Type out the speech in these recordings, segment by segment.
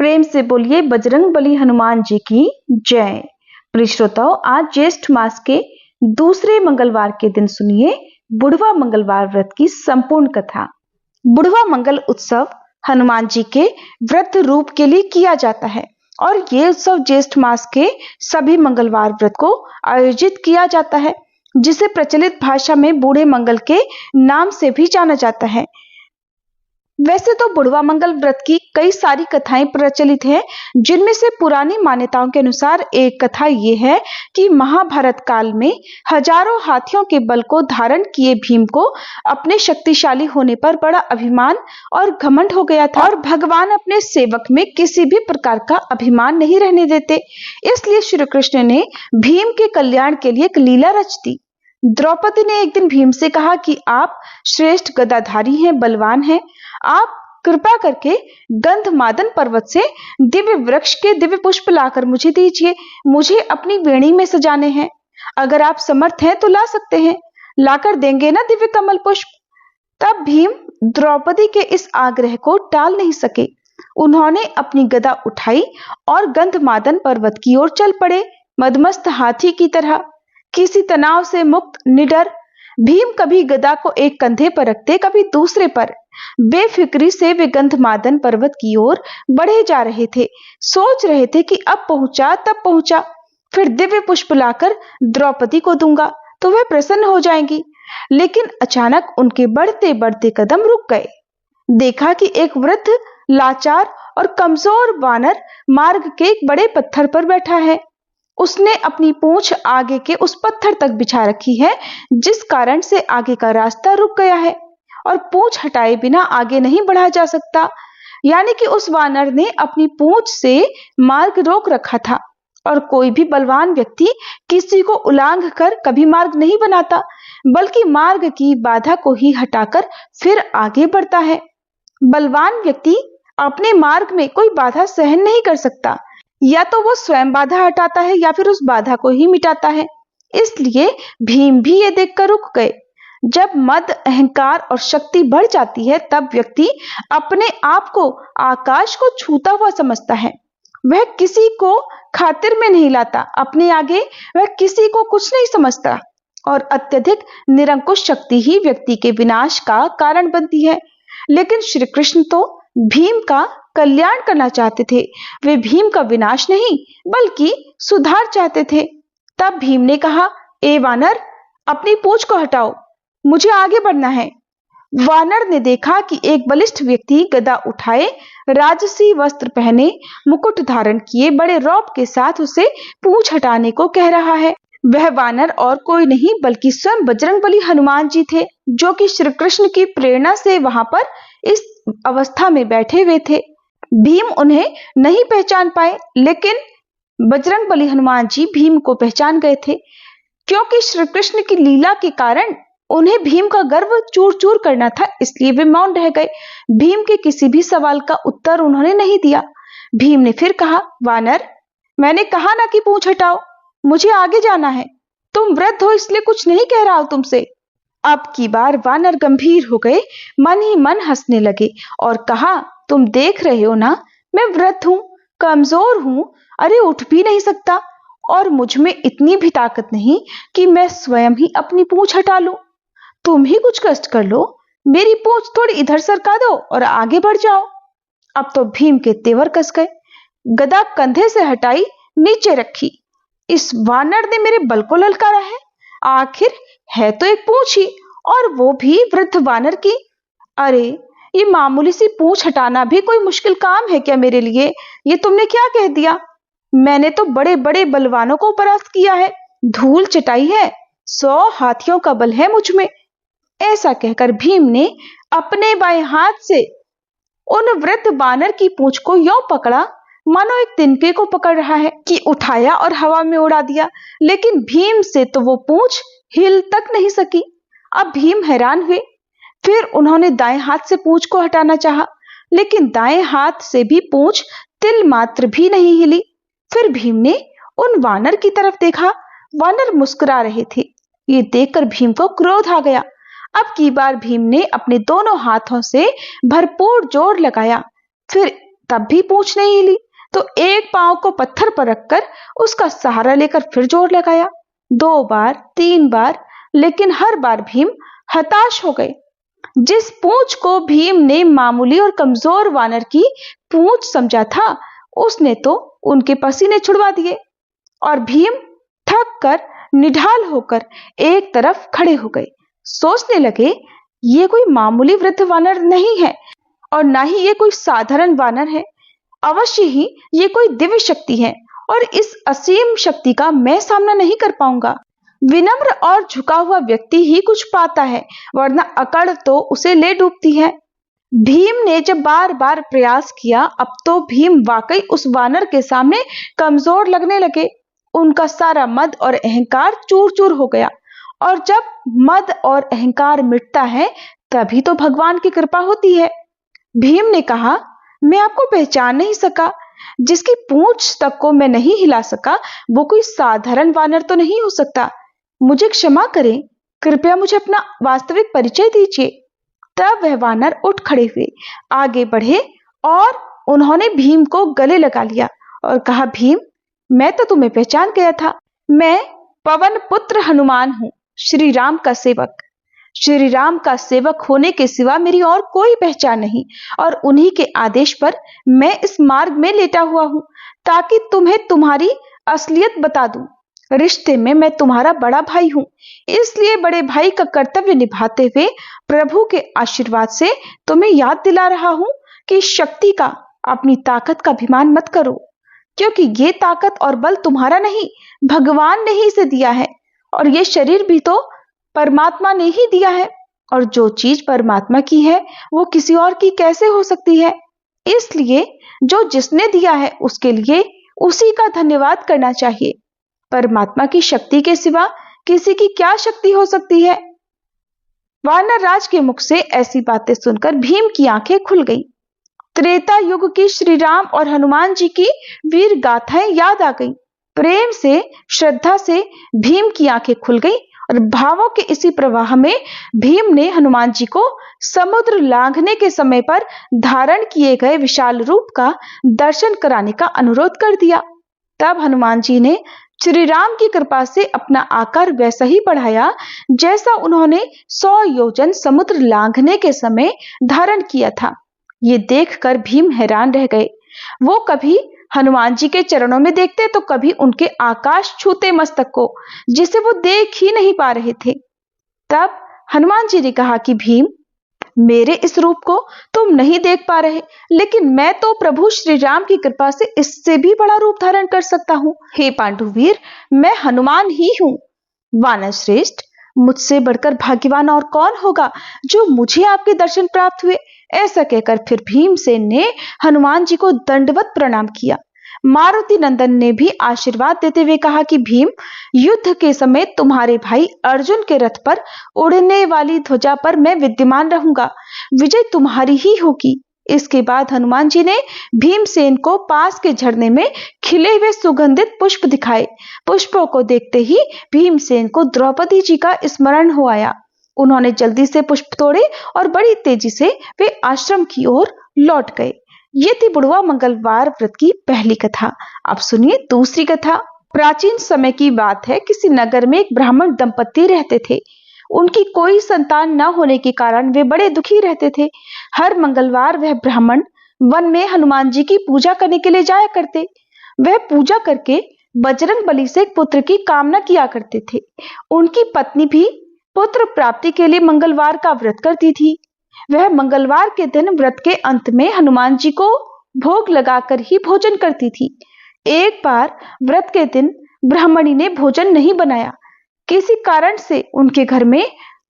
प्रेम से बोलिए बजरंगबली हनुमान जी की जय। प्रिय श्रोताओं, आज ज्येष्ठ मास के दूसरे मंगलवार के दिन सुनिए बुढ़वा मंगलवार व्रत की संपूर्ण कथा। बुढ़वा मंगल उत्सव हनुमान जी के व्रत रूप के लिए किया जाता है और ये उत्सव ज्येष्ठ मास के सभी मंगलवार व्रत को आयोजित किया जाता है, जिसे प्रचलित भाषा में बूढ़े मंगल के नाम से भी जाना जाता है। वैसे तो बुढ़वा मंगल व्रत की कई सारी कथाएं प्रचलित हैं, जिनमें से पुरानी मान्यताओं के अनुसार एक कथा ये है कि महाभारत काल में हजारों हाथियों के बल को धारण किए भीम को अपने शक्तिशाली होने पर बड़ा अभिमान और घमंड हो गया था और भगवान अपने सेवक में किसी भी प्रकार का अभिमान नहीं रहने देते। इसलिए श्री कृष्ण ने भीम के कल्याण के लिए एक लीला रच दी। द्रौपदी ने एक दिन भीम से कहा कि आप श्रेष्ठ गदाधारी हैं, बलवान हैं, आप कृपा करके गंधमादन पर्वत से दिव्य वृक्ष के दिव्य पुष्प लाकर मुझे दीजिए, मुझे अपनी वेणी में सजाने हैं। अगर आप समर्थ हैं तो ला सकते हैं, लाकर देंगे ना दिव्य कमल पुष्प। तब भीम द्रौपदी के इस आग्रह को टाल नहीं सके। उन्होंने अपनी गदा उठाई और गंधमादन पर्वत की ओर चल पड़े, मदमस्त हाथी की तरह, किसी तनाव से मुक्त, निडर। भीम कभी गदा को एक कंधे पर रखते, कभी दूसरे पर। बेफिक्री से वे गंधमादन पर्वत की ओर बढ़े जा रहे थे। सोच रहे थे कि अब पहुंचा तब पहुंचा, फिर दिव्य पुष्प लाकर द्रौपदी को दूंगा तो वह प्रसन्न हो जाएंगी। लेकिन अचानक उनके बढ़ते बढ़ते कदम रुक गए। देखा कि एक वृद्ध, लाचार और कमजोर वानर मार्ग के एक बड़े पत्थर पर बैठा है। उसने अपनी पूंछ आगे के उस पत्थर तक बिछा रखी है, जिस कारण से आगे का रास्ता रुक गया है और पूंछ हटाए बिना आगे नहीं बढ़ा जा सकता। यानी कि उस वानर ने अपनी पूंछ से मार्ग रोक रखा था। और कोई भी बलवान व्यक्ति किसी को उलांघ कर कभी मार्ग नहीं बनाता, बल्कि मार्ग की बाधा को ही हटाकर फिर आगे बढ़ता है। बलवान व्यक्ति अपने मार्ग में कोई बाधा सहन नहीं कर सकता, या तो वो स्वयं बाधा हटाता है या फिर उस बाधा को ही मिटाता है। इसलिए भीम भी ये देखकर रुक गए। जब मद, अहंकार और शक्ति बढ़ जाती है, तब व्यक्ति अपने आप को आकाश को छूता हुआ समझता है। वह किसी को खातिर में नहीं लाता, अपने आगे वह किसी को कुछ नहीं समझता और अत्यधिक निरंकुश शक्ति ही व्यक्ति के विनाश का कारण बनती है। लेकिन श्री कृष्ण तो भीम का कल्याण करना चाहते थे। वे भीम का विनाश नहीं बल्कि सुधार चाहते थे। तब भीम ने कहा, ए वानर, अपनी पूंछ को हटाओ, मुझे आगे बढ़ना है। वानर ने देखा कि एक बलिष्ठ व्यक्ति गदा उठाए, राजसी वस्त्र पहने, मुकुट धारण किए, बड़े रौब के साथ उसे पूंछ हटाने को कह रहा है। वह वानर और कोई नहीं बल्कि स्वयं बजरंगबली हनुमान जी थे, जो कि श्री कृष्ण की प्रेरणा से वहां पर इस अवस्था में बैठे हुए थे। भीम उन्हें नहीं पहचान पाए, लेकिन बजरंगबली हनुमान जी भीम को पहचान गए थे, क्योंकि श्री कृष्ण की लीला के कारण उन्हें भीम का गर्व चूर चूर करना था। इसलिए वे मौन रह गए। भीम के किसी भी सवाल का उत्तर उन्होंने नहीं दिया। भीम ने फिर कहा, वानर, मैंने कहा ना कि पूंछ हटाओ, मुझे आगे जाना है। तुम वृद्ध हो इसलिए कुछ नहीं कह रहा हूं तुमसे। अब की बार वानर गंभीर हो गए, मन ही मन हंसने लगे और कहा, तुम देख रहे हो ना, मैं वृद्ध हूं, कमजोर हूं, अरे उठ भी नहीं सकता, और मुझ में इतनी भी ताकत नहीं कि मैं स्वयं ही अपनी पूंछ हटा लूं। तुम ही कुछ कष्ट कर लो, मेरी पूंछ थोड़ी इधर सरका दो और आगे बढ़ जाओ। अब तो भीम के तेवर कस गए। गदा कंधे से हटाई, नीचे रखी। इस वानर ने मेरे बल को ललकारा है। आखिर है तो एक पूंछ ही, और वो भी वृद्ध वानर की। अरे, ये मामूली सी पूंछ हटाना भी कोई मुश्किल काम है क्या मेरे लिए? ये तुमने क्या कह दिया? मैंने तो बड़े बड़े बलवानों को परास्त किया है, धूल चटाई है, 100 हाथियों का बल है मुझ में। ऐसा कहकर भीम ने अपने बाएं हाथ से उन वृद्ध वानर की पूंछ को यों पकड़ा मानो एक तिनके को पकड़ रहा है, कि उठाया और हवा में उड़ा दिया। लेकिन भीम से तो वो पूंछ हिल तक नहीं सकी। अब भीम हैरान हुए। फिर उन्होंने दाएं हाथ से पूंछ को हटाना चाहा, लेकिन दाएं हाथ से भी पूंछ तिल मात्र भी नहीं हिली। फिर भीम ने उन वानर की तरफ देखा। वानर मुस्कुरा रहे थे। ये देखकर भीम को क्रोध आ गया। अब की बार भीम ने अपने दोनों हाथों से भरपूर जोर लगाया, फिर तब भी पूंछ नहीं हिली, तो एक पांव को पत्थर पर रखकर उसका सहारा लेकर फिर जोर लगाया। 2 बार, 3 बार, लेकिन हर बार भीम हताश हो गए। जिस पूंछ को भीम ने मामूली और कमजोर वानर की पूंछ समझा था, उसने तो उनके पसीने छुड़वा दिए और भीम थक कर निढाल होकर एक तरफ खड़े हो गए। सोचने लगे, ये कोई मामूली वृद्ध वानर नहीं है और ना ही ये कोई साधारण वानर है। अवश्य ही ये कोई दिव्य शक्ति है और इस असीम शक्ति का मैं सामना नहीं कर पाऊंगा। विनम्र और झुका हुआ व्यक्ति ही कुछ पाता है, वरना अकड़ तो उसे ले डूबती है। भीम ने जब बार बार प्रयास किया, अब तो भीम वाकई उस वानर के सामने कमजोर लगने लगे। उनका सारा मद और अहंकार चूर चूर हो गया, और जब मद और अहंकार मिटता है तभी तो भगवान की कृपा होती है। भीम ने कहा, मैं आपको पहचान नहीं सका। जिसकी पूंछ तक को मैं नहीं हिला सका, वो कोई साधारण वानर तो नहीं हो सकता। मुझे क्षमा करें, कृपया मुझे अपना वास्तविक परिचय दीजिए। तब वह वानर उठ खड़े हुए, आगे बढ़े और उन्होंने भीम को गले लगा लिया और कहा, भीम, मैं तो तुम्हें पहचान गया था। मैं पवन पुत्र हनुमान हूं, श्री राम का सेवक। श्री राम का सेवक होने के सिवा मेरी और कोई पहचान नहीं, और उन्हीं के आदेश पर मैं इस मार्ग में लेटा हुआ हूं, ताकि तुम्हें तुम्हारी असलियत बता दूं। रिश्ते में मैं तुम्हारा बड़ा भाई हूं, इसलिए बड़े भाई का कर्तव्य निभाते हुए प्रभु के आशीर्वाद से तुम्हें याद दिला रहा हूं कि शक्ति का, अपनी ताकत का अभिमान मत करो, क्योंकि ये ताकत और बल तुम्हारा नहीं, भगवान ने ही इसे दिया है। और ये शरीर भी तो परमात्मा ने ही दिया है, और जो चीज परमात्मा की है वो किसी और की कैसे हो सकती है। इसलिए जो जिसने दिया है उसके लिए उसी का धन्यवाद करना चाहिए। परमात्मा की शक्ति के सिवा किसी की क्या शक्ति हो सकती है। वानर राज के मुख से ऐसी बातें सुनकर भीम की आंखें खुल गई। त्रेता युग की श्री राम और हनुमान जी की वीर गाथाएं याद आ गई। प्रेम से, श्रद्धा से भीम की आंखें खुल गई, और भावों के इसी प्रवाह में भीम ने हनुमान जी को समुद्र लांघने के समय पर धारण किए गए विशाल रूप का दर्शन कराने का अनुरोध कर दिया। तब हनुमान जी ने श्री राम की कृपा से अपना आकार वैसा ही बढ़ाया जैसा उन्होंने 100 योजन समुद्र लांघने के समय धारण किया था। ये देखकर भीम हैरान रह गए। वो कभी हनुमान जी के चरणों में देखते तो कभी उनके आकाश छूते मस्तक को, जिसे वो देख ही नहीं पा रहे थे। तब हनुमान जी ने कहा कि भीम, मेरे इस रूप को तुम नहीं देख पा रहे, लेकिन मैं तो प्रभु श्री राम की कृपा से इससे भी बड़ा रूप धारण कर सकता हूँ। हे पांडुवीर, मैं हनुमान ही हूँ। वानर श्रेष्ठ, मुझसे बढ़कर भाग्यवान और कौन होगा जो मुझे आपके दर्शन प्राप्त हुए। ऐसा कहकर फिर भीमसेन ने हनुमान जी को दंडवत प्रणाम किया। मारुति नंदन ने भी आशीर्वाद देते हुए कहा कि भीम, युद्ध के समय तुम्हारे भाई अर्जुन के रथ पर उड़ने वाली ध्वजा पर मैं विद्यमान रहूंगा, विजय तुम्हारी ही होगी। इसके बाद हनुमान जी ने भीमसेन को पास के झरने में खिले हुए सुगंधित पुष्प दिखाए। पुष्पों को देखते ही भीमसेन को द्रौपदी जी का स्मरण हो आया। उन्होंने जल्दी से पुष्प तोड़े और बड़ी तेजी से वे आश्रम की ओर लौट गए। ये थी बुढ़वा मंगलवार व्रत की पहली कथा। अब सुनिए दूसरी कथा। प्राचीन समय की बात है। किसी नगर में एक ब्राह्मण दंपति रहते थे। उनकी कोई संतान न होने के कारण वे बड़े दुखी रहते थे। हर मंगलवार वह ब्राह्मण वन में हनुमान जी की पूजा करने के लिए जाया करते। वह पूजा करके बजरंग बली से एक पुत्र की कामना किया करते थे। उनकी पत्नी भी पुत्र प्राप्ति के लिए मंगलवार का व्रत करती थी। वह मंगलवार के दिन व्रत के अंत में हनुमान जी को भोग लगाकर ही भोजन करती थी। एक बार व्रत के दिन ब्राह्मणी ने भोजन नहीं बनाया। किसी कारण से उनके घर में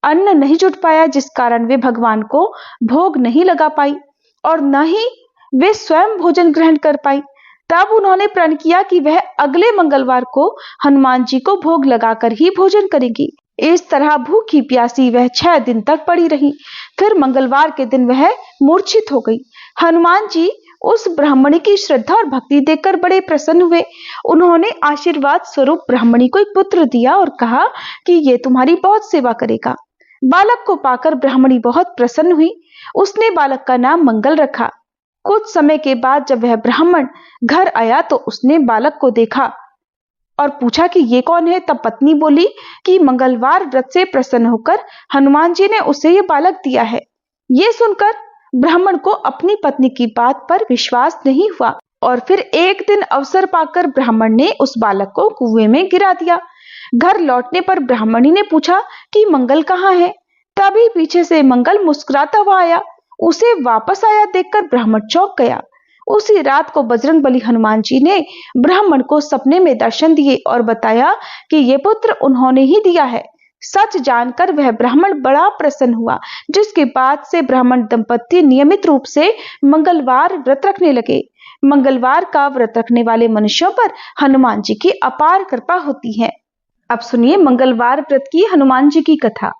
अन्न नहीं जुट पाया, जिस कारण वे भगवान को भोग नहीं लगा पाई और न ही वे स्वयं भोजन ग्रहण कर पाई। तब उन्होंने प्रण किया कि वह अगले मंगलवार को हनुमान जी को भोग लगाकर ही भोजन करेगी। इस तरह भूखी प्यासी वह 6 दिन तक पड़ी रही। फिर मंगलवार के दिन वह मूर्छित हो गई। हनुमान जी उस ब्राह्मणी की श्रद्धा और भक्ति देखकर बड़े प्रसन्न हुए। उन्होंने आशीर्वाद स्वरूप ब्राह्मणी को एक पुत्र दिया और कहा कि ये तुम्हारी बहुत सेवा करेगा। बालक को पाकर ब्राह्मणी बहुत प्रसन्न हुई। उसने बालक का नाम मंगल रखा। कुछ समय के बाद जब वह ब्राह्मण घर आया तो उसने बालक को देखा और पूछा कि ये कौन है। तब पत्नी बोली कि मंगलवार व्रत से प्रसन्न होकर हनुमान जी ने उसे ये बालक दिया है। ये सुनकर ब्राह्मण को अपनी पत्नी की बात पर विश्वास नहीं हुआ और फिर एक दिन अवसर पाकर ब्राह्मण ने उस बालक को कुएं में गिरा दिया। घर लौटने पर ब्राह्मणी ने पूछा कि मंगल कहाँ है। तभी पीछे से मंगल मुस्कुराता हुआ आया। उसे वापस आया देखकर ब्राह्मण चौंक गया। उसी रात को बजरंगबली हनुमान जी ने ब्राह्मण को सपने में दर्शन दिए और बताया कि ये पुत्र उन्होंने ही दिया है। सच जानकर वह ब्राह्मण बड़ा प्रसन्न हुआ, जिसके बाद से ब्राह्मण दंपति नियमित रूप से मंगलवार व्रत रखने लगे। मंगलवार का व्रत रखने वाले मनुष्यों पर हनुमान जी की अपार कृपा होती है। अब सुनिए मंगलवार व्रत की हनुमान जी की कथा।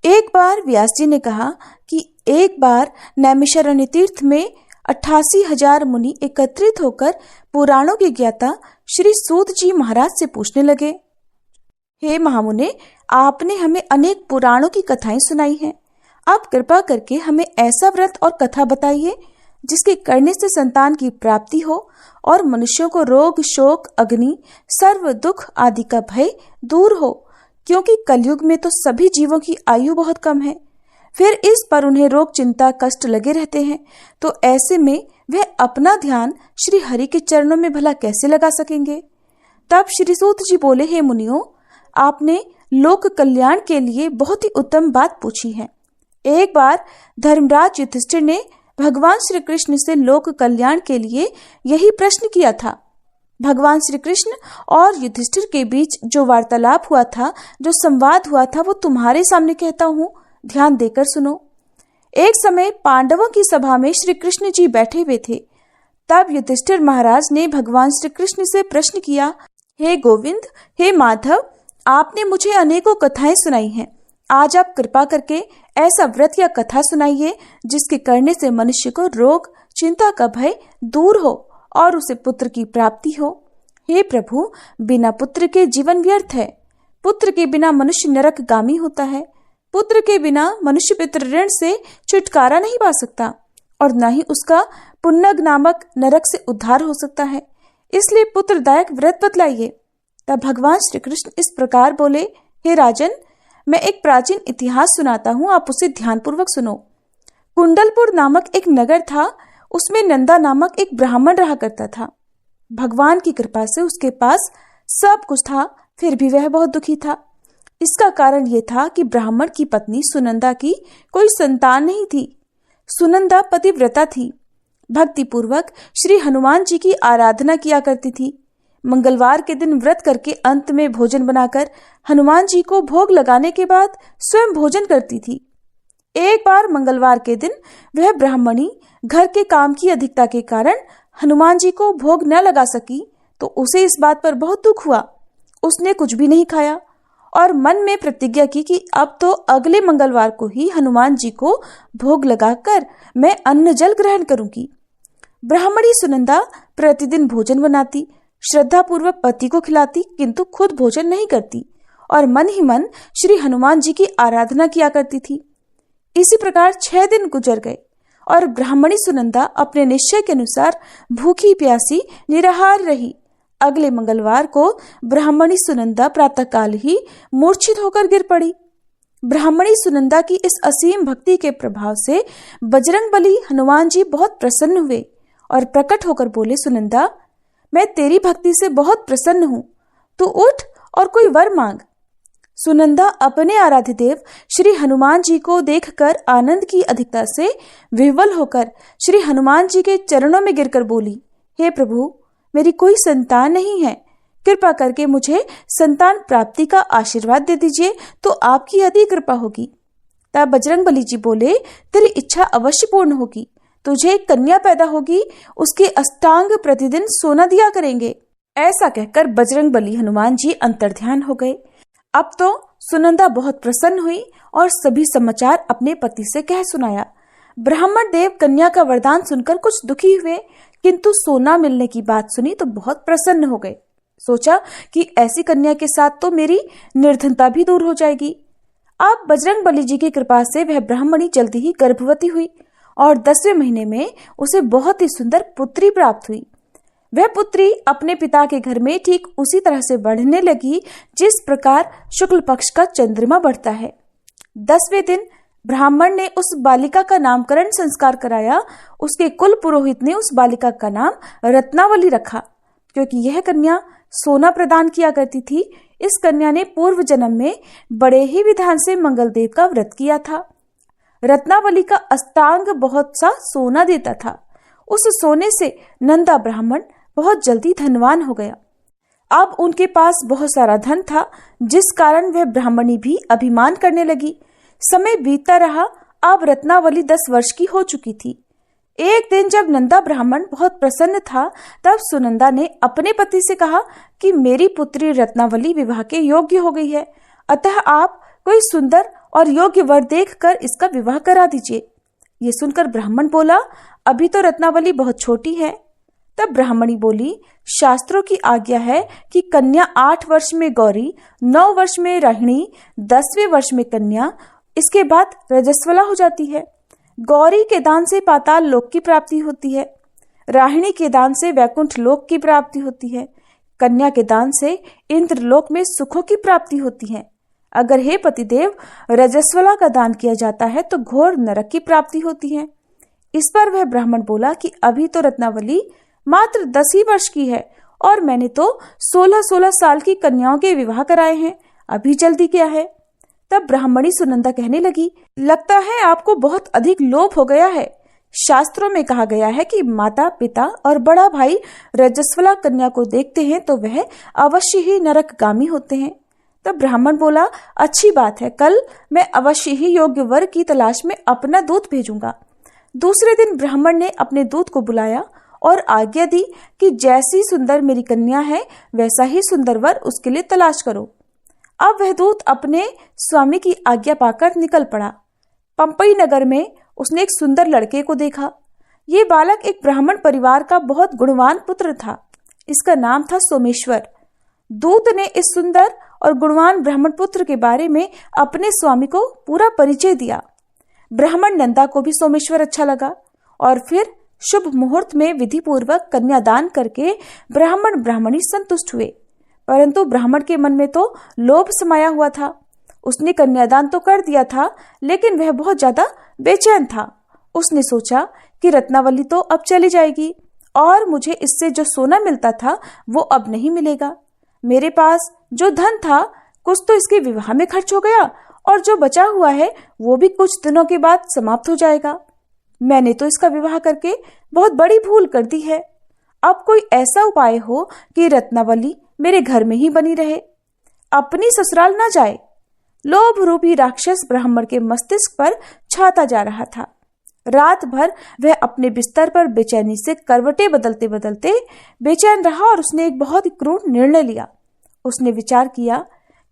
एक बार व्यास जी ने कहा कि एक बार नैमिषारण्य तीर्थ में 88,000 मुनि एकत्रित होकर पुराणों के ज्ञाता श्री सूत जी महाराज से पूछने लगे, हे महामुने, आपने हमें अनेक पुराणों की कथाएं सुनाई हैं। आप कृपा करके हमें ऐसा व्रत और कथा बताइए जिसके करने से संतान की प्राप्ति हो और मनुष्यों को रोग, शोक, अग्नि, सर्व दुख आदि का भय दूर हो, क्योंकि कलयुग में तो सभी जीवों की आयु बहुत कम है। फिर इस पर उन्हें रोग, चिंता, कष्ट लगे रहते हैं, तो ऐसे में वह अपना ध्यान श्री हरि के चरणों में भला कैसे लगा सकेंगे। तब श्री सूत जी बोले, हे मुनियों, आपने लोक कल्याण के लिए बहुत ही उत्तम बात पूछी है। एक बार धर्मराज युधिष्ठिर ने भगवान श्री कृष्ण से लोक कल्याण के लिए यही प्रश्न किया था। भगवान श्री कृष्ण और युधिष्ठिर के बीच जो वार्तालाप हुआ था, जो संवाद हुआ था, वो तुम्हारे सामने कहता हूँ, ध्यान देकर सुनो। एक समय पांडवों की सभा में श्री कृष्ण जी बैठे हुए थे। तब युधिष्ठिर महाराज ने भगवान श्री कृष्ण से प्रश्न किया, हे गोविंद, हे माधव, आपने मुझे अनेकों कथाएं सुनाई हैं। आज आप कृपा करके ऐसा व्रत या कथा सुनाइए जिसके करने से मनुष्य को रोग, चिंता का भय दूर हो और उसे पुत्र की प्राप्ति हो। हे प्रभु, बिना पुत्र के जीवन व्यर्थ है। पुत्र के बिना मनुष्य नरकगामी होता है। पुत्र के बिना मनुष्य पितृ ऋण से छुटकारा नहीं पा सकता और न ही उसका पुन्नग नामक नरक से उद्धार हो सकता है। इसलिए पुत्रदायक व्रत बतलाइए। तब भगवान श्री कृष्ण इस प्रकार बोले, हे राजन, मैं एक प्राचीन इतिहास सुनाता हूँ, आप उसे ध्यानपूर्वक सुनो। कुंडलपुर नामक एक नगर था। उसमें नंदा नामक एक ब्राह्मण रहा करता था। भगवान की कृपा से उसके पास सब कुछ था, फिर भी वह बहुत दुखी था। इसका कारण यह था कि ब्राह्मण की पत्नी सुनंदा की कोई संतान नहीं थी। सुनंदा पतिव्रता थी, भक्ति पूर्वक श्री हनुमान जी की आराधना किया करती थी। मंगलवार के दिन व्रत करके अंत में भोजन बनाकर हनुमान जी को भोग लगाने के बाद स्वयं भोजन करती थी। एक बार मंगलवार के दिन वह ब्राह्मणी घर के काम की अधिकता के कारण हनुमान जी को भोग न लगा सकी, तो उसे इस बात पर बहुत दुख हुआ। उसने कुछ भी नहीं खाया और मन में प्रतिज्ञा की कि अब तो अगले मंगलवार को ही हनुमान जी को भोग लगाकर मैं अन्न जल ग्रहण करूंगी। ब्राह्मणी सुनंदा प्रतिदिन भोजन बनाती, श्रद्धा पूर्वक पति को खिलाती, किंतु खुद भोजन नहीं करती और मन ही मन श्री हनुमान जी की आराधना किया करती थी। इसी प्रकार 6 दिन गुजर गए और ब्राह्मणी सुनंदा अपने निश्चय के अनुसार भूखी प्यासी निराहार रही। अगले मंगलवार को ब्राह्मणी सुनंदा प्रातःकाल ही मूर्छित होकर गिर पड़ी। ब्राह्मणी सुनंदा की इस असीम भक्ति के प्रभाव से बजरंगबली हनुमान जी बहुत प्रसन्न हुए और प्रकट होकर बोले, सुनंदा, मैं तेरी भक्ति से बहुत प्रसन्न हूँ, तू उठ और कोई वर मांग। सुनंदा अपने आराध्य देव श्री हनुमान जी को देखकर आनंद की अधिकता से विह्वल होकर श्री हनुमान जी के चरणों में गिरकर बोली, हे प्रभु, मेरी कोई संतान नहीं है, कृपा करके मुझे संतान प्राप्ति का आशीर्वाद दे दीजिए, तो आपकी अति कृपा होगी। तब बजरंगबली जी बोले, तेरी इच्छा अवश्य पूर्ण होगी, तुझे एक कन्या पैदा होगी, उसके अष्टांग प्रतिदिन सोना दिया करेंगे। ऐसा कहकर बजरंगबली हनुमान जी अंतर्ध्यान हो गए। अब तो सुनंदा बहुत प्रसन्न हुई और सभी समाचार अपने पति से कह सुनाया। ब्राह्मण देव कन्या का वरदान सुनकर कुछ दुखी हुए, किंतु सोना मिलने की बात सुनी तो बहुत प्रसन्न हो गए। सोचा कि ऐसी कन्या के साथ तो मेरी निर्धनता भी दूर हो जाएगी। अब बजरंगबली जी की कृपा से वह ब्राह्मणी जल्दी ही गर्भवती हुई और 10वें महीने में उसे बहुत ही सुंदर पुत्री प्राप्त हुई। वह पुत्री अपने पिता के घर में ठीक उसी तरह से बढ़ने लगी जिस प्रकार शुक्ल पक्ष का चंद्रमा बढ़ता है। 10वें दिन ब्राह्मण ने उस बालिका का नामकरण संस्कार कराया। उसके कुल पुरोहित ने उस बालिका का नाम रत्नावली रखा, क्योंकि यह कन्या सोना प्रदान किया करती थी। इस कन्या ने पूर्व जन्म में बड़े ही विधान से मंगलदेव का व्रत किया था। रत्नावली का अस्तांग बहुत सा सोना देता था। उस सोने से नंदा ब्राह्मण बहुत जल्दी धनवान हो गया। अब उनके पास बहुत सारा धन था, जिस कारण वह ब्राह्मणी भी अभिमान करने लगी। समय बीतता रहा। अब रत्नावली 10 वर्ष की हो चुकी थी। एक दिन जब नंदा ब्राह्मण बहुत प्रसन्न था, तब सुनंदा ने अपने पति से कहा कि मेरी पुत्री रत्नावली विवाह के योग्य हो गई है, अतः आप कोई सुंदर और योग्य वर देखकर इसका विवाह करा दीजिए। ये सुनकर ब्राह्मण बोला, अभी तो रत्नावली बहुत छोटी है। तब ब्राह्मणी बोली, शास्त्रों की आज्ञा है कि कन्या 8 वर्ष में गौरी, 9 वर्ष में राहिणी, 10वें वर्ष में कन्या, इसके बाद रजस्वला हो जाती है। गौरी के दान से पाताल लोक की प्राप्ति होती है, राहिणी के दान से वैकुंठ लोक की प्राप्ति होती है, कन्या के दान से इंद्र लोक में सुखों की प्राप्ति होती है। अगर हे पतिदेव रजस्वला का दान किया जाता है तो घोर नरक की प्राप्ति होती है। इस पर वह ब्राह्मण बोला कि अभी तो रत्नावली मात्र 10 ही वर्ष की है और मैंने तो 16-16 साल की कन्याओं के विवाह कराए हैं, अभी जल्दी क्या है। तब ब्राह्मणी सुनंदा कहने लगी, लगता है आपको बहुत अधिक लोभ हो गया है। शास्त्रों में कहा गया है कि माता पिता और बड़ा भाई रजस्वला कन्या को देखते हैं तो वह अवश्य ही नरकगामी होते हैं। तब ब्राह्मण बोला, अच्छी बात है, कल मैं अवश्य ही योग्य वर की तलाश में अपना दूत भेजूंगा। दूसरे दिन ब्राह्मण ने अपने दूत को बुलाया और आज्ञा दी कि जैसी सुंदर मेरी कन्या है वैसा ही सुंदर वर उसके लिए तलाश करो। अब वह दूत अपने स्वामी की आज्ञा पाकर निकल पड़ा। पंपई नगर में उसने एक सुंदर लड़के को देखा। ये बालक एक ब्राह्मण परिवार का बहुत गुणवान पुत्र था। इसका नाम था सोमेश्वर। दूत ने इस सुंदर और गुणवान ब्राह्मण पुत्र के बारे में अपने स्वामी को पूरा परिचय दिया। ब्राह्मण नंदा को भी सोमेश्वर अच्छा लगा और फिर शुभ मुहूर्त में विधि पूर्वक कन्यादान करके ब्राह्मण ब्राह्मणी संतुष्ट हुए। परंतु ब्राह्मण के मन में तो लोभ समाया हुआ था। उसने कन्यादान तो कर दिया था, लेकिन वह बहुत ज्यादा बेचैन था। उसने सोचा कि रत्नावली तो अब चली जाएगी और मुझे इससे जो सोना मिलता था वो अब नहीं मिलेगा। मेरे पास जो धन था कुछ तो इसके विवाह में खर्च हो गया और जो बचा हुआ है वो भी कुछ दिनों के बाद समाप्त हो जाएगा। मैंने तो इसका विवाह करके बहुत बड़ी भूल कर दी है। अब कोई ऐसा उपाय हो कि रत्नावली मेरे घर में ही बनी रहे, अपनी ससुराल न जाए। लोभ रूपी राक्षस ब्राह्मण के मस्तिष्क पर छाता जा रहा था। रात भर वह अपने बिस्तर पर बेचैनी से करवटें बदलते बदलते बेचैन रहा और उसने एक बहुत ही क्रूर निर्णय लिया। उसने विचार किया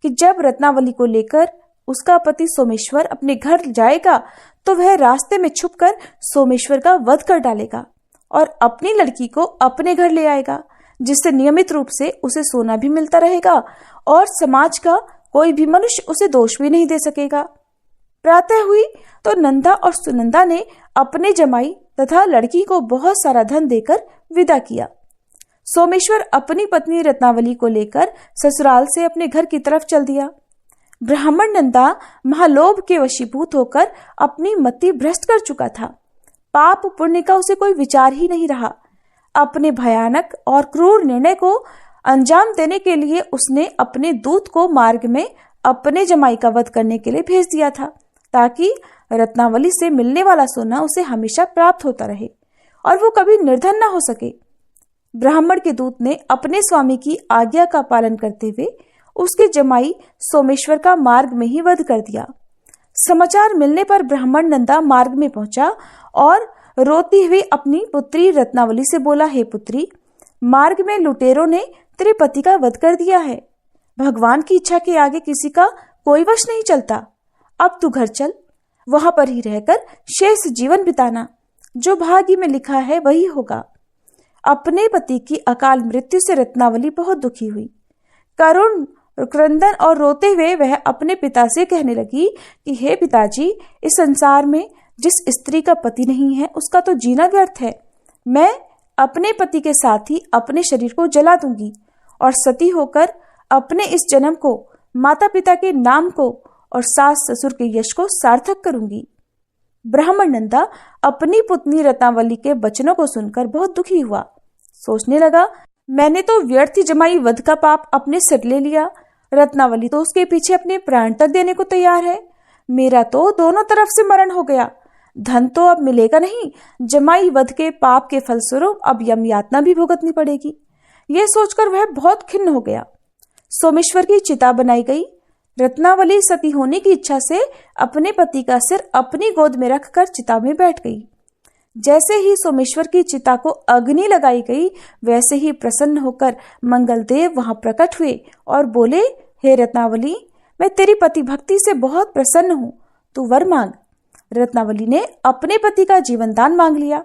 कि जब रत्नावली को लेकर उसका पति सोमेश्वर अपने घर जाएगा तो वह रास्ते में छुपकर सोमेश्वर का वध कर डालेगा और अपनी लड़की को अपने घर ले आएगा, जिससे नियमित रूप से उसे सोना भी मिलता रहेगा और समाज का कोई भी मनुष्य उसे दोष भी नहीं दे सकेगा। प्रातः हुई तो नंदा और सुनंदा ने अपने जमाई तथा लड़की को बहुत सारा धन देकर विदा किया। सोमेश्वर अपनी पत्नी रत्नावली को लेकर ससुराल से अपने घर की तरफ चल दिया। ब्राह्मण नंदा महालोभ के वशीभूत होकर अपनी मति भ्रष्ट कर चुका था। पाप पुण्य का उसे कोई विचार ही नहीं रहा। अपने भयानक और क्रूर निर्णय को अंजाम देने के लिए उसने अपने दूत को मार्ग में अपने जमाई का वध करने के लिए भेज दिया था, ताकि रत्नावली से मिलने वाला सोना उसे हमेशा प्राप्त होता रहे और वो कभी निर्धन न हो सके। ब्राह्मण के दूत ने अपने स्वामी की आज्ञा का पालन करते हुए उसके जमाई सोमेश्वर का मार्ग में ही वध कर दिया। समाचार मिलने पर ब्राह्मण नंदा मार्ग में पहुंचा और रोती हुई अपनी पुत्री रत्नावली से बोला, हे पुत्री, मार्ग में लुटेरों ने तेरे पति का वध कर दिया है। भगवान की इच्छा के आगे किसी का कोई वश नहीं चलता। अब तू घर चल, वहां पर ही रहकर शेष जीवन बिताना। जो भाग्य में लिखा है वही होगा। अपने पति की अकाल मृत्यु से रत्नावली बहुत दुखी हुई। करुण क्रंदन और रोते हुए वह अपने पिता से कहने लगी कि हे पिताजी, इस संसार में जिस स्त्री का पति नहीं है उसका तो जीना व्यर्थ है। मैं अपने पति के साथ ही अपने शरीर को जला दूंगी और सती होकर अपने इस जन्म को, माता पिता के नाम को और सास ससुर के यश को सार्थक करूंगी। ब्राह्मण नंदा अपनी पुत्री रत्नावली के वचनों को सुनकर बहुत दुखी हुआ। सोचने लगा, मैंने तो व्यर्थ ही जमाई वध का पाप अपने सिर ले लिया। रत्नावली तो उसके पीछे अपने प्राण तक देने को तैयार है। मेरा तो दोनों तरफ से मरण हो गया। धन तो अब मिलेगा नहीं, जमाई वध के पाप के फलस्वरूप अब यम यातना भी भुगतनी पड़ेगी। यह सोचकर वह बहुत खिन्न हो गया। सोमेश्वर की चिता बनाई गई। रत्नावली सती होने की इच्छा से अपने पति का सिर अपनी गोद में रखकर चिता में बैठ गई। जैसे ही सोमेश्वर की चिता को अग्नि लगाई गई, वैसे ही प्रसन्न होकर मंगलदेव वहां प्रकट हुए और बोले, हे रत्नावली, मैं तेरी पति भक्ति से बहुत प्रसन्न हूं, तू वर मांग। रत्नावली ने अपने पति का जीवन दान मांग लिया।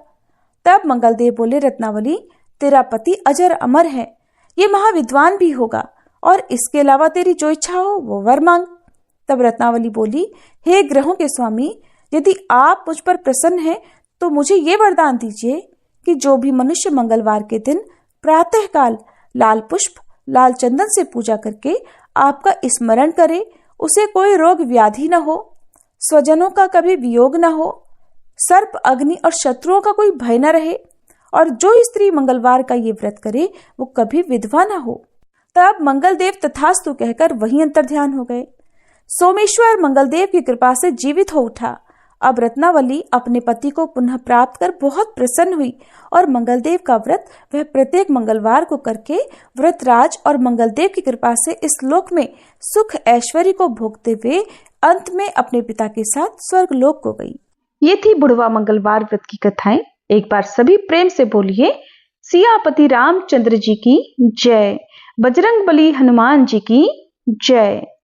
तब मंगलदेव बोले, रत्नावली, तेरा पति अजर अमर है, ये महाविद्वान भी होगा और इसके अलावा तेरी जो इच्छा हो वो वर मांग। तब रत्नावली बोली, हे ग्रहों के स्वामी, यदि आप मुझ पर प्रसन्न हैं तो मुझे ये वरदान दीजिए कि जो भी मनुष्य मंगलवार के दिन प्रातःकाल लाल पुष्प, लाल चंदन से पूजा करके आपका स्मरण करे, उसे कोई रोग व्याधि न हो, स्वजनों का कभी वियोग न हो, सर्प, अग्नि और शत्रुओं का कोई भय न रहे, और जो स्त्री मंगलवार का ये व्रत करे वो कभी विधवा न हो। तब मंगलदेव तथास्तु कहकर वहीं अंतर्ध्यान हो गए। सोमेश्वर मंगलदेव की कृपा से जीवित हो उठा। अब रत्नावली अपने पति को पुनः प्राप्त कर बहुत प्रसन्न हुई और मंगलदेव का व्रत वह प्रत्येक मंगलवार को करके व्रतराज और मंगलदेव की कृपा से इस लोक में सुख ऐश्वर्य को भोगते हुए अंत में अपने पिता के साथ स्वर्ग लोक को गई। ये थी बुढ़वा मंगलवार व्रत की कथाएं। एक बार सभी प्रेम से बोलिए, सियापति रामचंद्र जी की जय, बजरंग बली हनुमान जी की जय।